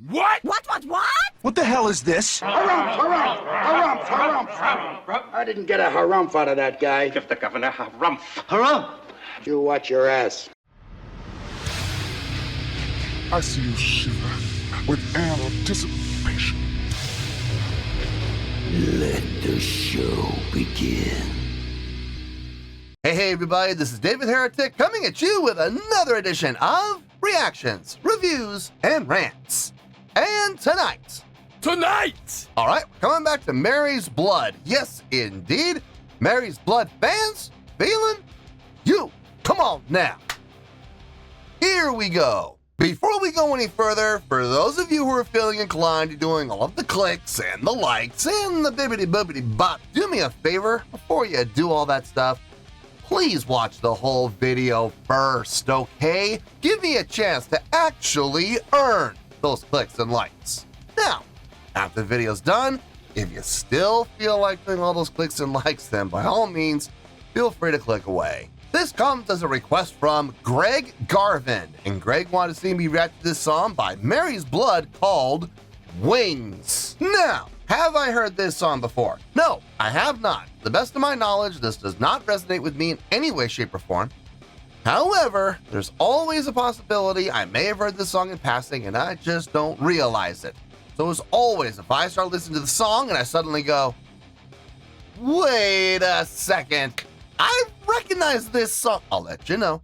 What? What? What the hell is this? Harumph. I didn't get a harumph out of that guy. Give the governor harumph. Harumph! You watch your ass. I see you shiver with anticipation. Let the show begin. Hey everybody, this is David Heretic coming at you with another edition of Reactions, Reviews, and Rants. And tonight, alright, coming back to Mary's Blood. Yes, indeed, Mary's Blood fans, feeling you. Come on now. Here we go. Before we go any further, for those of you who are feeling inclined to doing all of the clicks and the likes and the bibbity-bobbity bop, do me a favor before you do all that stuff. Please watch the whole video first, okay? Give me a chance to actually earn those clicks and likes. Now, after the video's done, if you still feel like doing all those clicks and likes, then by all means, feel free to click away. This comes as a request from Greg Garvin, and Greg wanted to see me react to this song by Mary's Blood called Wings. Now, have I heard this song before? No, I have not. To the best of my knowledge, this does not resonate with me in any way, shape, or form. However, there's always a possibility I may have heard this song in passing and I just don't realize it. So as always, if I start listening to the song and I suddenly go, wait a second, I recognize this song, I'll let you know.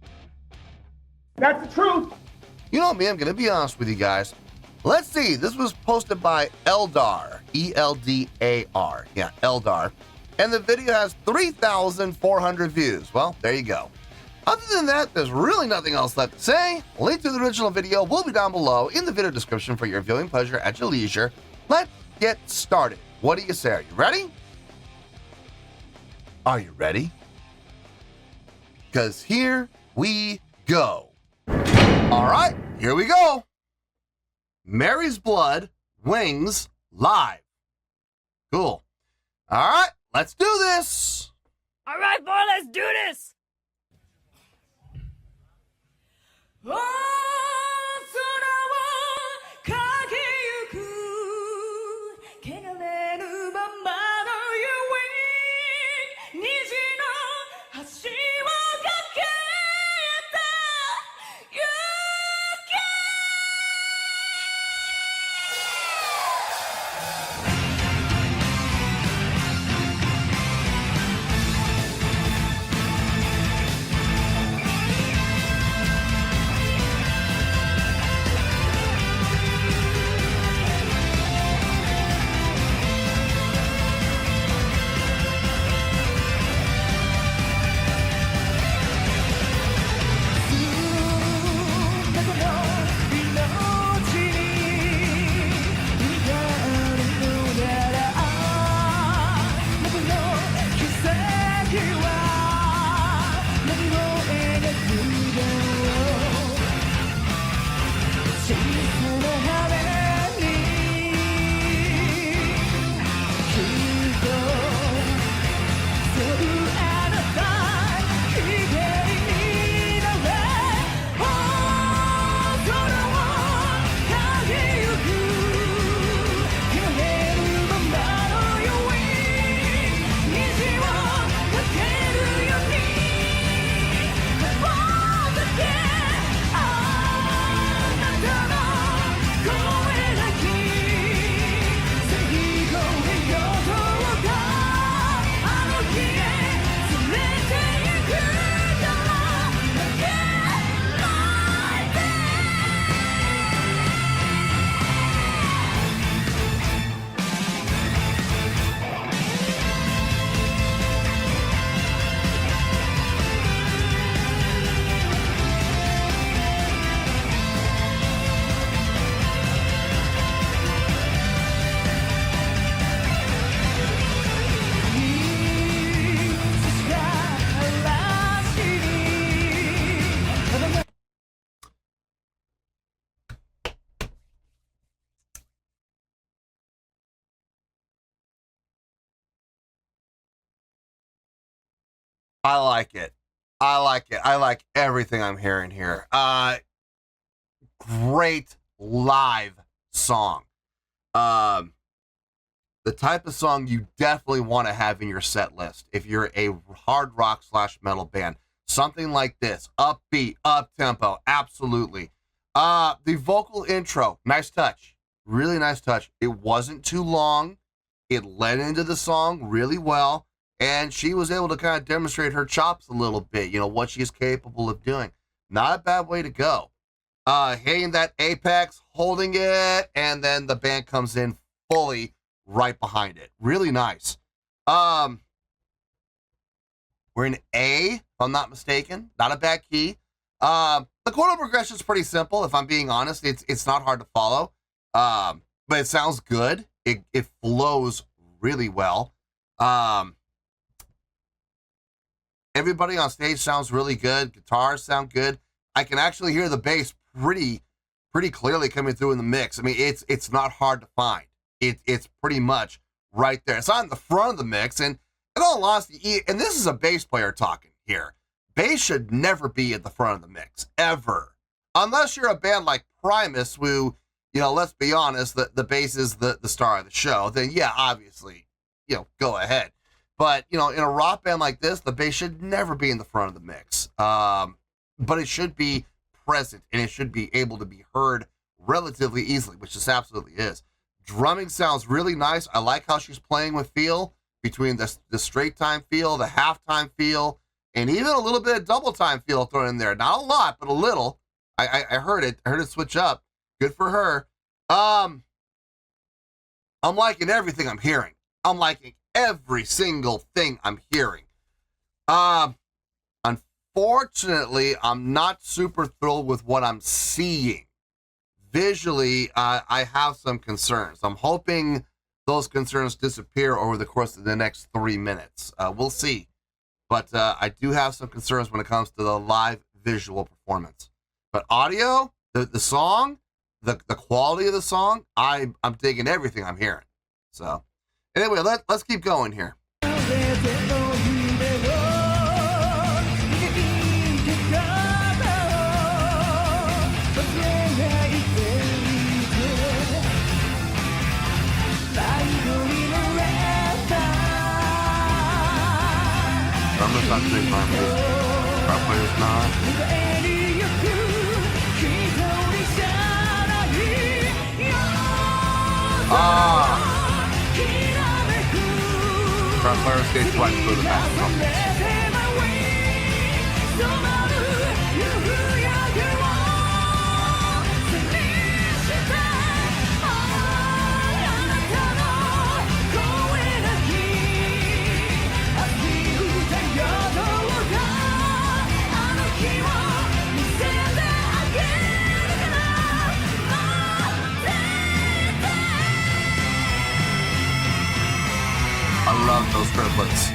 That's the truth. You know me, I'm gonna be honest with you guys. Let's see, this was posted by Eldar, E-L-D-A-R, yeah, Eldar. And the video has 3,400 views. Well, there you go. Other than that, there's really nothing else left to say. Link to the original video will be down below in the video description for your viewing pleasure at your leisure. Let's get started. What do you say? Are you ready? Are you ready? Because here we go. All right, here we go. Mary's Blood, Wings, live. Cool. All right, let's do this. All right, boy, let's do this. I like it. I like it. I like everything I'm hearing here. Great live song. The type of song you definitely want to have in your set list if you're a hard rock / metal band. Something like this, upbeat, up-tempo, absolutely. The vocal intro, nice touch, really nice touch. It wasn't too long. It led into the song really well, and she was able to kind of demonstrate her chops a little bit, you know, what she's capable of doing. Not a bad way to go. Hitting that apex, holding it, and then the band comes in fully right behind it. Really nice. We're in A, if I'm not mistaken. Not a bad key. The chord progression is pretty simple, if I'm being honest. It's not hard to follow. But it sounds good. It flows really well. Everybody on stage sounds really good. Guitars sound good. I can actually hear the bass pretty clearly coming through in the mix. I mean, it's not hard to find. It's pretty much right there. It's on the front of the mix, and in all honesty, and this is a bass player talking here, bass should never be at the front of the mix, ever. Unless you're a band like Primus, who, you know, let's be honest, the bass is the star of the show, then yeah, obviously, you know, go ahead. But, you know, in a rock band like this, the bass should never be in the front of the mix. But it should be present, and it should be able to be heard relatively easily, which this absolutely is. Drumming sounds really nice. I like how she's playing with feel between the straight time feel, the half time feel, and even a little bit of double time feel thrown in there. Not a lot, but a little. I heard it. I heard it switch up. Good for her. I'm liking everything I'm hearing. I'm liking every single thing I'm hearing. Unfortunately, I'm not super thrilled with what I'm seeing. Visually, I have some concerns. I'm hoping those concerns disappear over the course of the next 3 minutes. We'll see. But I do have some concerns when it comes to the live visual performance. But audio, the song, the quality of the song, I'm digging everything I'm hearing. So anyway, let's keep going here. Drummer's not doing harmony. Our player's not. Our player stays right through the back. I love those triplets.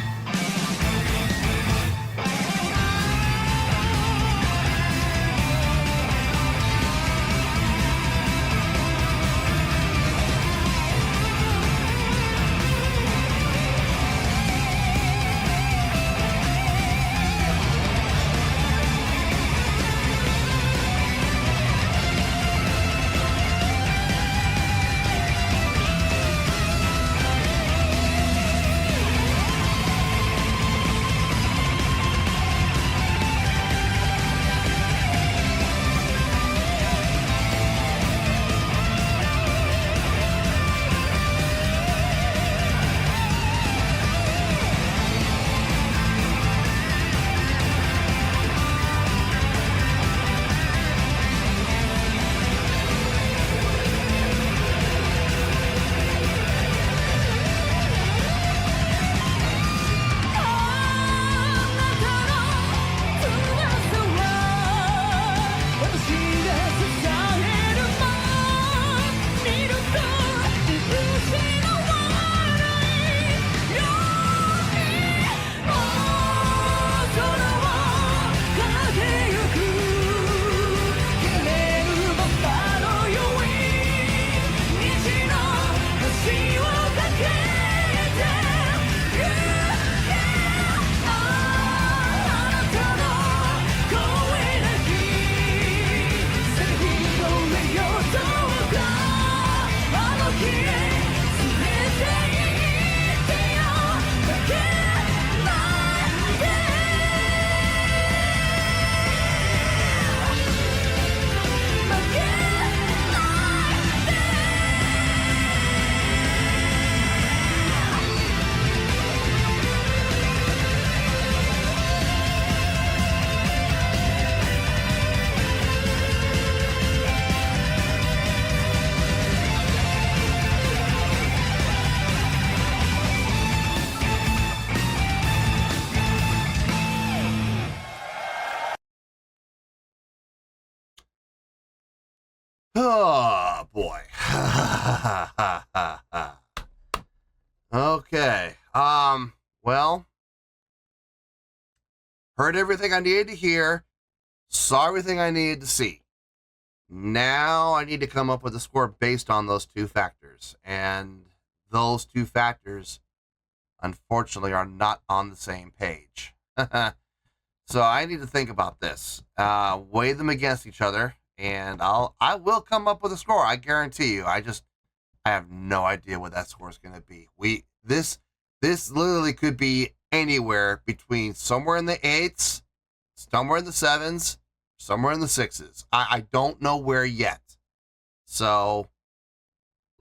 Oh, boy. Okay. Well, heard everything I needed to hear, saw everything I needed to see. Now I need to come up with a score based on those two factors. And those two factors, unfortunately, are not on the same page. So I need to think about this, weigh them against each other, and I will come up with a score. I guarantee you. I have no idea what that score is going to be. This literally could be anywhere between somewhere in the 8s, somewhere in the 7s, somewhere in the 6s. I don't know where yet. So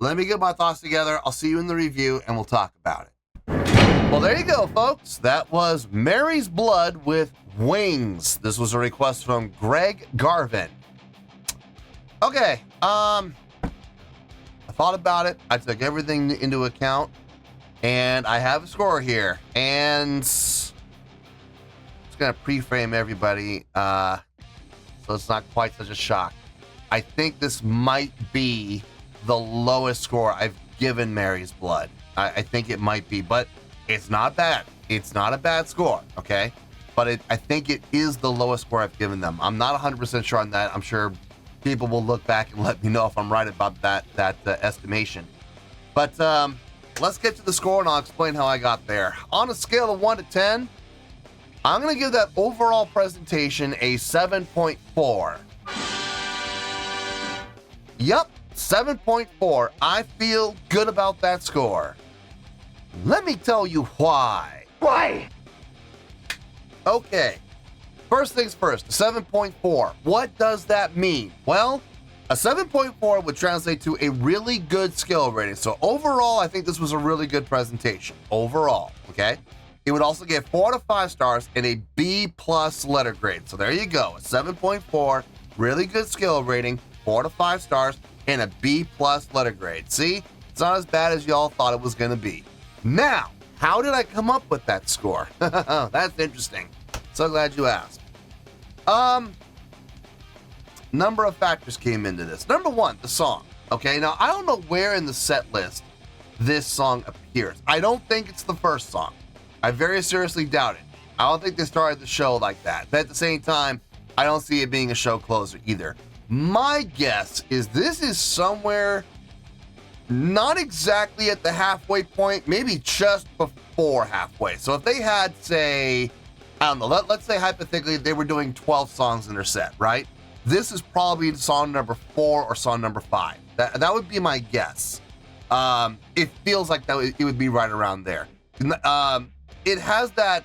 let me get my thoughts together. I'll see you in the review, and we'll talk about it. Well, there you go, folks. That was Mary's Blood with Wings. This was a request from Greg Garvin. Okay, I thought about it. I took everything into account, and I have a score here. And just gonna pre-frame everybody, so it's not quite such a shock. I think this might be the lowest score I've given Mary's Blood. I think it might be, but it's not bad. It's not a bad score, okay? But I think it is the lowest score I've given them. I'm not 100% sure on that. I'm sure people will look back and let me know if I'm right about that estimation. But let's get to the score, and I'll explain how I got there. On a scale of 1 to 10, I'm going to give that overall presentation a 7.4. Yep, 7.4. I feel good about that score. Let me tell you why. Why? Okay, first things first, 7.4. What does that mean? Well, a 7.4 would translate to a really good skill rating. So overall, I think this was a really good presentation. Overall, okay? It would also get 4 to 5 stars and a B+ letter grade. So there you go, a 7.4, really good skill rating, 4 to 5 stars, and a B+ letter grade. See, it's not as bad as y'all thought it was going to be. Now, how did I come up with that score? That's interesting. So glad you asked. Number of factors came into this. Number one, the song. Okay, now I don't know where in the set list this song appears. I don't think it's the first song. I very seriously doubt it. I don't think they started the show like that. But at the same time, I don't see it being a show closer either. My guess is this is somewhere not exactly at the halfway point, maybe just before halfway. So if they had, say, I don't know, let's say hypothetically they were doing 12 songs in their set, right? This is probably song number 4 or song number 5. That would be my guess. It feels like it would be right around there. It has that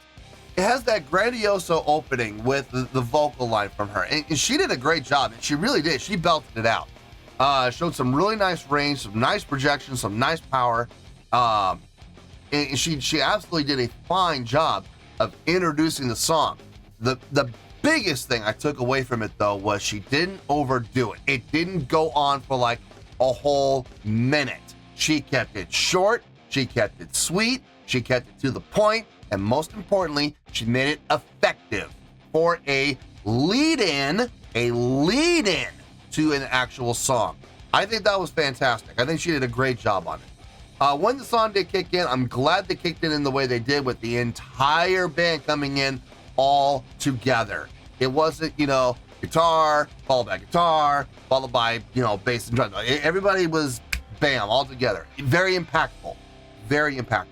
grandioso opening with the vocal line from her, and she did a great job. And she really did. She belted it out. Showed some really nice range, some nice projection, some nice power. And she absolutely did a fine job of introducing the song. The biggest thing I took away from it, though, was she didn't overdo it. It didn't go on for like a whole minute. She kept it short, she kept it sweet, she kept it to the point, and most importantly, she made it effective for a lead-in to an actual song. I think that was fantastic. I think she did a great job on it. When the song did kick in, I'm glad they kicked it in the way they did, with the entire band coming in all together. It wasn't, guitar, followed by guitar, followed by, bass and drums. Everybody was, bam, all together. Very impactful. Very impactful.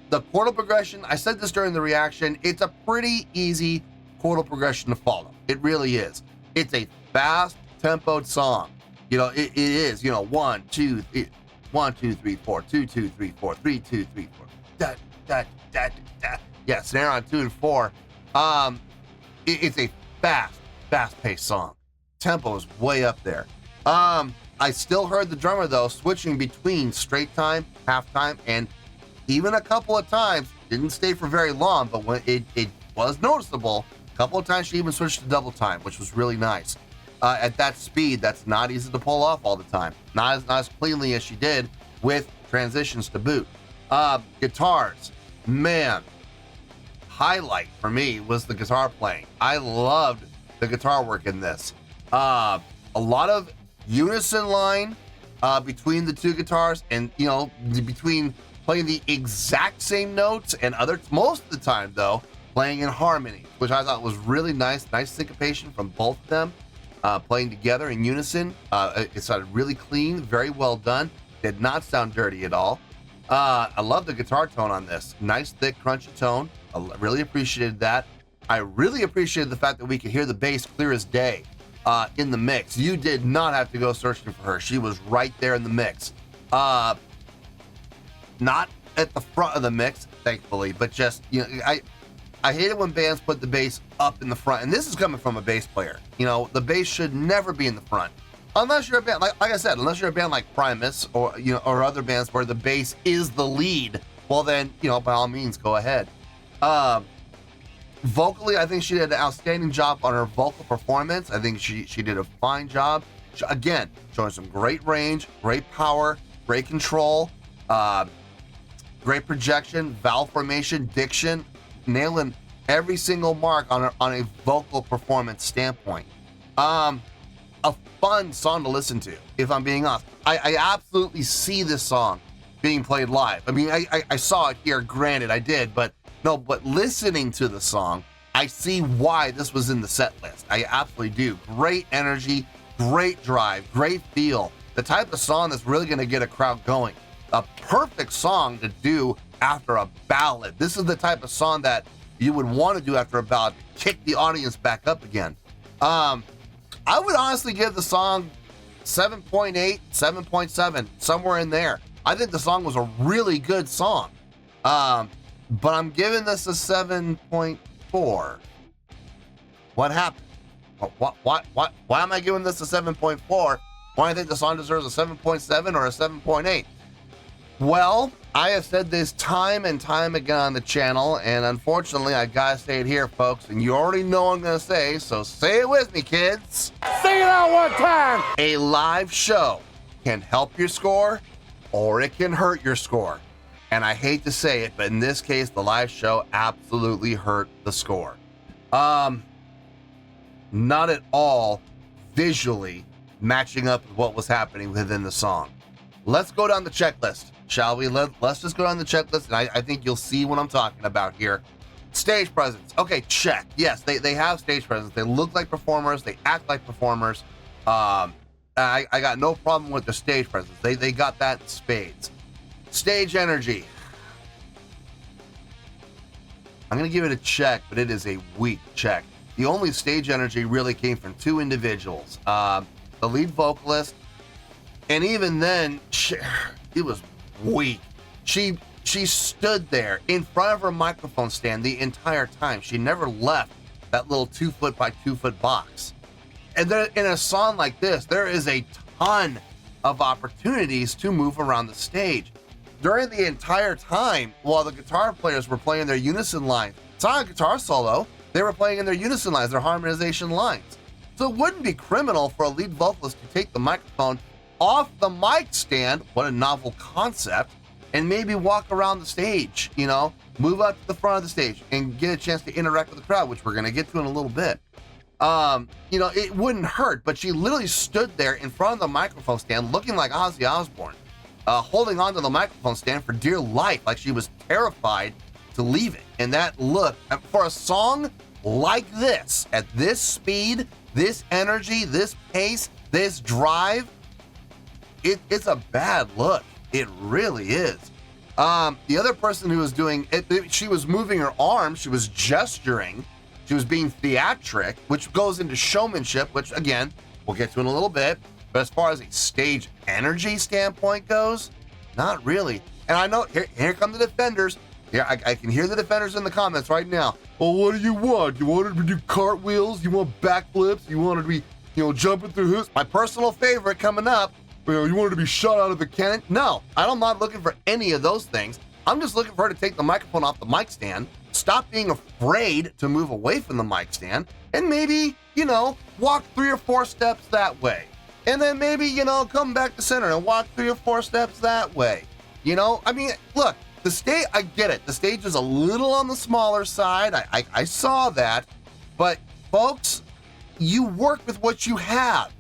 The chordal progression, I said this during the reaction, it's a pretty easy chordal progression to follow. It really is. It's a fast tempoed song. It is, 1, 2, 3, 1, 2, 3, 4, 2, 2, 3, 4, 3, 2, 3, 4. Da, da, da, da. Yeah, snare on 2 and 4. It's a fast-paced song. Tempo is way up there. I still heard the drummer, though, switching between straight time, half time, and even a couple of times, didn't stay for very long, but when it was noticeable, a couple of times she even switched to double time, which was really nice. At that speed, that's not easy to pull off all the time. Not as cleanly as she did with transitions to boot. Guitars, man, highlight for me was the guitar playing. I loved the guitar work in this. A lot of unison line between the two guitars, and between playing the exact same notes and most of the time though playing in harmony, which I thought was really nice syncopation from both of them playing together in unison. It sounded really clean, very well done, did not sound dirty at all. I love the guitar tone on this, nice thick crunchy tone. I really appreciated that. I really appreciated the fact that we could hear the bass clear as day in the mix. You did not have to go searching for her. She was right there in the mix. Not at the front of the mix, thankfully, but just, I hate it when bands put the bass up in the front, and this is coming from a bass player. The bass should never be in the front. Unless you're a band, like I said, unless you're a band like Primus or other bands where the bass is the lead, well then, by all means, go ahead. Vocally, I think she did an outstanding job on her vocal performance. I think she did a fine job. Again, showing some great range, great power, great control, great projection, vowel formation, diction, nailing every single mark on a vocal performance standpoint. A fun song to listen to, if I'm being honest. I absolutely see this song being played live. I mean, I saw it here, granted I did, but listening to the song, I see why this was in the set list. I absolutely do. Great energy, great drive, great feel. The type of song that's really going to get a crowd going. A perfect song to do after a ballad. This is the type of song that you would want to do after a ballad, kick the audience back up again. I would honestly give the song 7.8, 7.7, somewhere in there. I think the song was a really good song. But I'm giving this a 7.4. What happened? Why am I giving this a 7.4? Why do I think the song deserves a 7.7 or a 7.8? Well, I have said this time and time again on the channel, and unfortunately, I gotta say it here, folks, and you already know what I'm gonna say, so say it with me, kids. Sing it out one time. A live show can help your score, or it can hurt your score. And I hate to say it, but in this case, the live show absolutely hurt the score. Not at all visually matching up with what was happening within the song. Let's go down the checklist, shall we? Let's just go down the checklist, and I think you'll see what I'm talking about here. Stage presence. Okay, check. Yes, they have stage presence. They look like performers. They act like performers. I got no problem with their stage presence. They got that in spades. Stage energy. I'm going to give it a check, but it is a weak check. The only stage energy really came from two individuals. The lead vocalist, and even then, it was weak. She stood there in front of her microphone stand the entire time. She never left that little 2-foot by 2-foot box. And then in a song like this, there is a ton of opportunities to move around the stage. During the entire time, while the guitar players were playing their unison lines, it's not a guitar solo, they were playing in their unison lines, their harmonization lines. So it wouldn't be criminal for a lead vocalist to take the microphone off the mic stand, what a novel concept, and maybe walk around the stage, move up to the front of the stage and get a chance to interact with the crowd, which we're going to get to in a little bit. It wouldn't hurt, but she literally stood there in front of the microphone stand looking like Ozzy Osbourne, holding onto the microphone stand for dear life, like she was terrified to leave it. And that look, for a song like this, at this speed, this energy, this pace, this drive, it's a bad look. It really is. The other person who was doing it, she was moving her arms, she was gesturing, she was being theatric, which goes into showmanship, which again, we'll get to in a little bit. But as far as a stage energy standpoint goes, not really. And I know, here come the defenders. Yeah, I can hear the defenders in the comments right now. Well, what do you want? You wanted to do cartwheels? You want backflips? You wanted to be, jumping through hoops? My personal favorite coming up, you wanted to be shot out of a cannon? No, I'm not looking for any of those things. I'm just looking for her to take the microphone off the mic stand, stop being afraid to move away from the mic stand, and maybe, walk 3 or 4 steps that way. And then maybe, come back to center and walk 3 or 4 steps that way. Look, the stage, I get it. The stage is a little on the smaller side. I saw that. But folks, you work with what you have.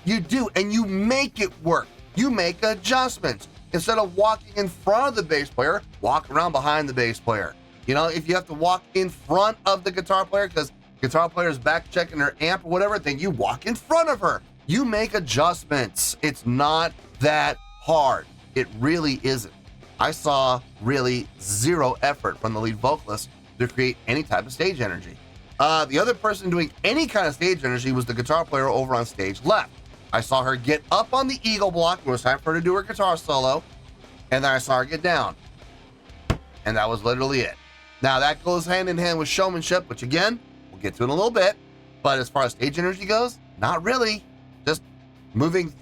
You do, and you make it work. You make adjustments. Instead of walking in front of the bass player, walk around behind the bass player. You know, if you have to walk in front of the guitar player because guitar player's back checking her amp or whatever, then you walk in front of her. You make adjustments. It's not that hard. It really isn't. I saw really zero effort from the lead vocalist to create any type of stage energy. The other person doing any kind of stage energy was the guitar player over on stage left. I saw her get up on the eagle block. It was time for her to do her guitar solo. And then I saw her get down. And that was literally it. Now that goes hand in hand with showmanship, which again, we'll get to in a little bit. But as far as stage energy goes, not really. Just moving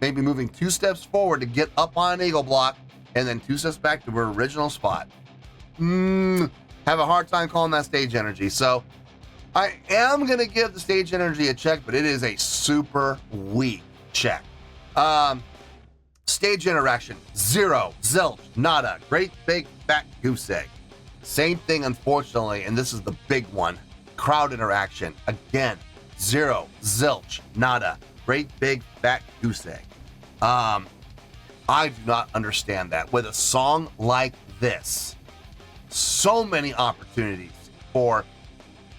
maybe moving 2 steps forward to get up on an eagle block and then 2 steps back to her original spot. Have a hard time calling that stage energy. So I am going to give the stage energy a check, but it is a super weak check. Stage interaction, 0, zilch, nada, great big fat goose egg. Same thing, unfortunately, and this is the big one. Crowd interaction, again, 0, zilch, nada, great big fat goose egg. I do not understand that. With a song like this, so many opportunities for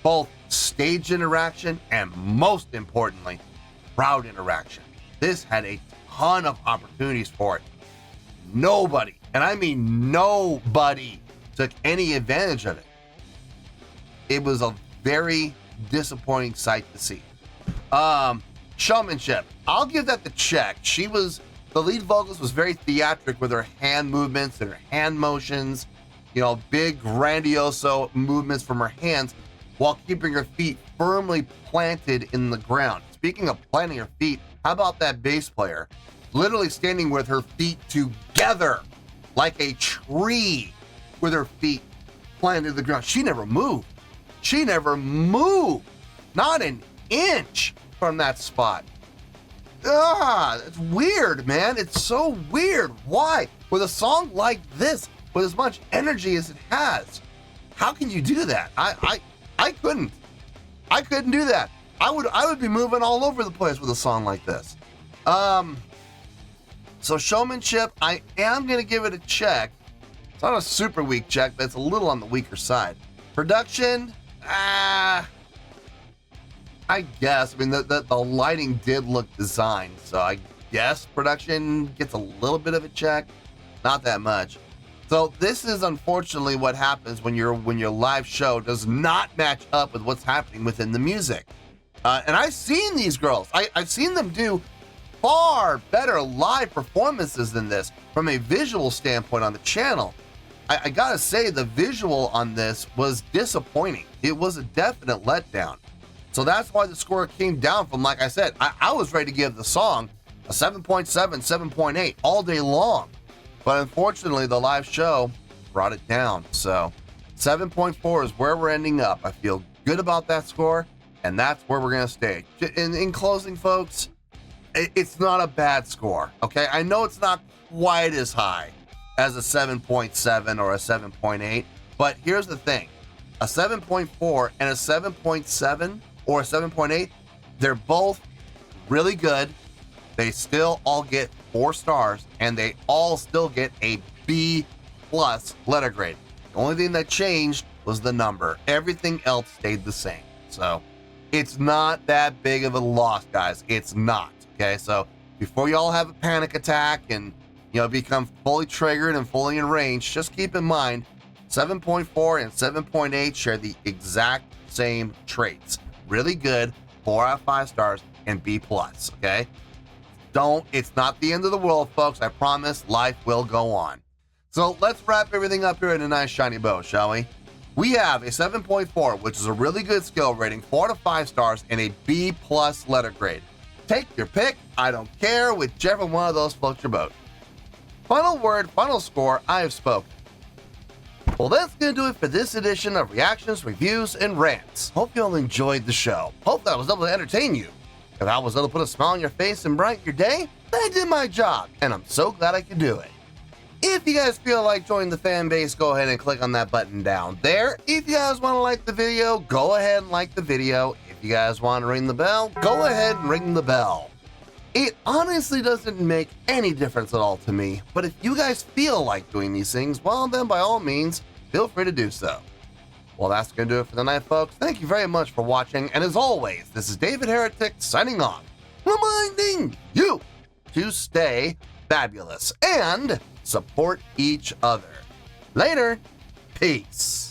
both stage interaction and, most importantly, crowd interaction. This had a ton of opportunities for it. Nobody, and I mean nobody, took any advantage of it. It was a very disappointing sight to see. Showmanship, I'll give that the check. The lead vocalist was very theatric with her hand movements and her hand motions, you know, big grandioso movements from her hands while keeping her feet firmly planted in the ground. Speaking of planting her feet, how about that bass player? Literally standing with her feet together like a tree with her feet planted in the ground. She never moved. She never moved. Not an inch from that spot. It's weird, man. It's so weird. Why? With a song like this, with as much energy as it has, how can you do that? I couldn't. I couldn't do that. I would be moving all over the place with a song like this. So showmanship, I am gonna give it a check. It's not a super weak check, but it's a little on the weaker side. Production, I guess. I mean, the lighting did look designed, so I guess production gets a little bit of a check, not that much. So this is unfortunately what happens when your live show does not match up with what's happening within the music. And I've seen these girls. I've seen them do far better live performances than this from a visual standpoint on the channel. I gotta say, the visual on this was disappointing. It was a definite letdown. So that's why the score came down from, like I said, I was ready to give the song a 7.7, 7.8 all day long. But unfortunately, the live show brought it down. So 7.4 is where we're ending up. I feel good about that score, and that's where we're going to stay. In closing, folks, it's not a bad score, okay? I know it's not quite as high as a 7.7 or a 7.8, but here's the thing. A 7.4 and a 7.7 or a 7.8, they're both really good. They still all get 4 stars, and they all still get a B+ letter grade. The only thing that changed was the number. Everything else stayed the same. So it's not that big of a loss, guys. It's not. Okay, so before y'all have a panic attack and become fully triggered and fully in range, just keep in mind 7.4 and 7.8 share the exact same traits. Really good, 4 out of 5 stars, and B+. Okay. It's not the end of the world, folks. I promise life will go on. So let's wrap everything up here in a nice shiny bow, shall we? We have a 7.4, which is a really good skill rating, 4 out of 5 stars, and a B+ letter grade. Take your pick. I don't care, whichever one of those floats your boat. Final word, final score, I have spoken. Well, that's going to do it for this edition of Reactions, Reviews, and Rants. Hope you all enjoyed the show. Hope that I was able to entertain you. If I was able to put a smile on your face and brighten your day, then I did my job, and I'm so glad I could do it. If you guys feel like joining the fan base, go ahead and click on that button down there. If you guys want to like the video, go ahead and like the video. If you guys want to ring the bell, go ahead and ring the bell. It honestly doesn't make any difference at all to me, but if you guys feel like doing these things, well then by all means, feel free to do so. Well, that's going to do it for tonight, folks. Thank you very much for watching, and as always, this is David Heretic signing off, reminding you to stay fabulous and support each other. Later, peace.